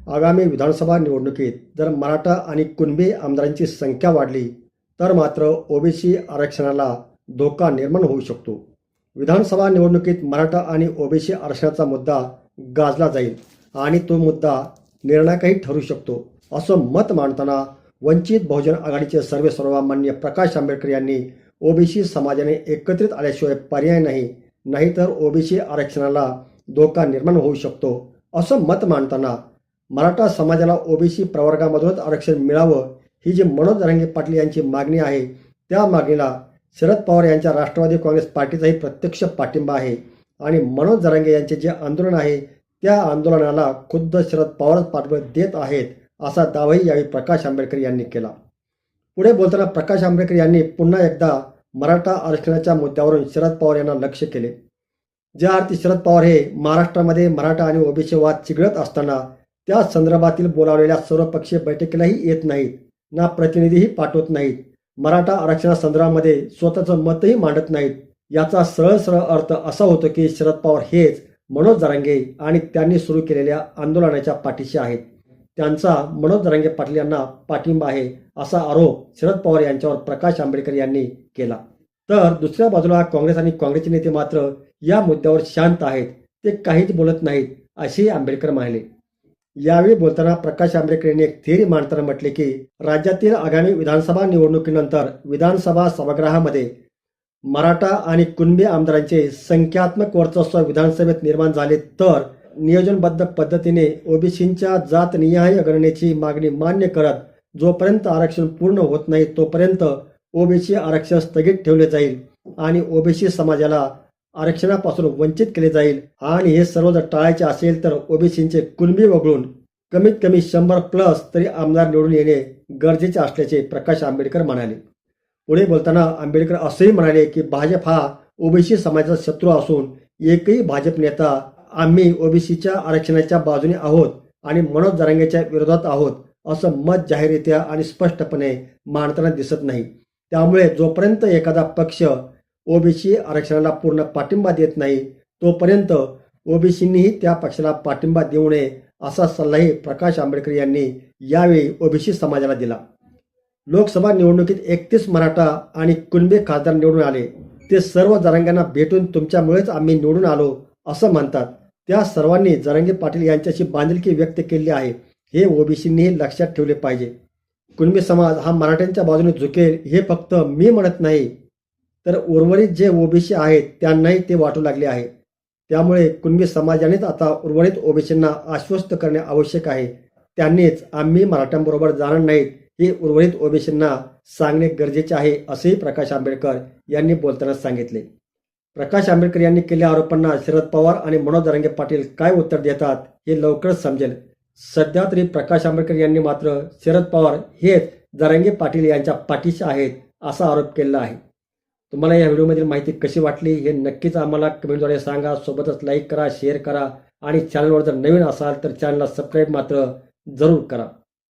आगामी विधानसभा निवडणुकीत जर मराठा आणि कुणबी आमदारांची संख्या वाढली तर मात्र ओबीसी आरक्षणाला धोका निर्माण होऊ शकतो. विधानसभा निवडणुकीत मराठा आणि ओबीसी आरक्षणाचा मुद्दा गाजला जाईल आणि तो मुद्दा निर्णायकही ठरू शकतो, असं मत मांडताना वंचित बहुजन आघाडीचे सर्वेसर्वा माननीय प्रकाश आंबेडकर यांनी ओबीसी समाजाने एकत्रित आल्याशिवाय पर्याय नाही, नाहीतर ओबीसी आरक्षणाला धोका निर्माण होऊ शकतो, असं मत मांडताना मराठा समाजाला ओबीसी प्रवर्गामधूनच आरक्षण मिळावं ही जी मनोज जरांगे पाटील यांची मागणी आहे, त्या मागणीला शरद पवार यांच्या राष्ट्रवादी काँग्रेस पार्टीचाही प्रत्यक्ष पाठिंबा आहे आणि मनोज जरांगे यांचे जे आंदोलन आहे त्या आंदोलनाला खुद्द शरद पवारच पाठबळ देत आहेत, असा दावाही यावेळी प्रकाश आंबेडकर यांनी केला. पुढे बोलताना प्रकाश आंबेडकर यांनी पुन्हा एकदा मराठा आरक्षणाच्या मुद्द्यावरून शरद पवार यांना लक्ष्य केले. ज्या अर्थी शरद पवार हे महाराष्ट्रामध्ये मराठा आणि ओबीसी वाद चिघळत असताना त्या संदर्भातील बोलावलेल्या सर्वपक्षीय बैठकीलाही येत नाहीत, ना प्रतिनिधीही पाठवत नाहीत, मराठा आरक्षणासंदर्भामध्ये स्वतःचं मतही मांडत नाहीत, याचा सरळ सरळ अर्थ असा होतो की शरद पवार हेच मनोज जरांगे आणि त्यांनी सुरू केलेल्या आंदोलनाच्या पाठीशी आहेत. त्यांचा मनोज जरांगे पाटील यांना पाठिंबा आहे असा आरोप शरद पवार यांच्यावर प्रकाश आंबेडकर यांनी केला. तर दुसऱ्या बाजूला काँग्रेस आणि काँग्रेसचे नेते मात्र या मुद्द्यावर शांत आहेत, ते काहीच बोलत नाहीत, असेही आंबेडकर म्हणाले. यावेळी बोलताना प्रकाश आंबेडकर यांनी एक थिअरी मांडताना म्हटले की राज्यातील आगामी विधानसभा निवडणुकीनंतर विधानसभा सभागृहामध्ये मराठा आणि कुणबी आमदारांचे संख्यात्मक वर्चस्व विधानसभेत निर्माण झाले तर नियोजनबद्ध पद्धतीने ओबीसींच्या जातनिहाय गणनेची मागणी मान्य करत जोपर्यंत आरक्षण पूर्ण होत नाही तोपर्यंत ओबीसी आरक्षण स्थगित ठेवले जाईल आणि ओबीसी समाजाला आरक्षणापासून वंचित केले जाईल आणि हे सर्व जर टाळायचे असेल तर ओबीसींचे कुणबी वगळून कमीत कमी 100+ तरी आमदार निवडून येणे गरजेचे असल्याचे प्रकाश आंबेडकर म्हणाले. पुढे बोलताना आंबेडकर असेही म्हणाले की भाजप हा ओबीसी समाजाचा शत्रू असून एकही भाजप नेता आम्ही ओबीसीच्या आरक्षणाच्या बाजूने आहोत आणि मनोज जरांगेच्या विरोधात आहोत असं मत जाहीररित्या आणि स्पष्टपणे मांडताना दिसत नाही. त्यामुळे जोपर्यंत एखादा पक्ष ओबीसी आरक्षणाला पूर्ण पाठिंबा देत नाही तोपर्यंत ओबीसींनीही त्या पक्षाला पाठिंबा देऊ नये असा सल्लाही प्रकाश आंबेडकर यांनी यावेळी ओबीसी समाजाला दिला. लोकसभा निवडणुकीत 31 मराठा आणि कुणबी खासदार निवडून आले, ते सर्व जरांगेंना भेटून तुमच्यामुळेच आम्ही निवडून आलो असं म्हणतात. त्या सर्वांनी जरांगे पाटील यांच्याशी बांधिलकी व्यक्त केली आहे, हे ओबीसींनीही लक्षात ठेवले पाहिजे. कुणबी समाज हा मराठ्यांच्या बाजूने झुकेल हे फक्त मी म्हणत नाही, तर उर्वरित जे ओबीसी आहेत त्यांनाही ते वाटू लागले आहे. त्यामुळे कुणबी समाजानेच आता उर्वरित ओबीसींना आश्वस्त करणे आवश्यक आहे. त्यांनीच आम्ही मराठ्यांबरोबर जाणार नाहीत हे उर्वरित ओबीसींना सांगणे गरजेचे आहे, असेही प्रकाश आंबेडकर यांनी बोलताना सांगितले. प्रकाश आंबेडकर यांनी केलेल्या आरोपांना शरद पवार आणि मनोज जरांगे पाटील काय उत्तर देतात हे लवकरच समजेल. सध्या तरी प्रकाश आंबेडकर यांनी मात्र शरद पवार हेच जरांगे पाटील यांच्या पाठीशी आहेत असा आरोप केला आहे. तुम्हाला या व्हिडिओमधील माहिती कशी वाटली हे नक्कीच आम्हाला कमेंटद्वारे सांगा. सोबतच लाईक करा, शेअर करा आणि चॅनलवर जर नवीन असाल तर चॅनलला सबस्क्राईब मात्र जरूर करा.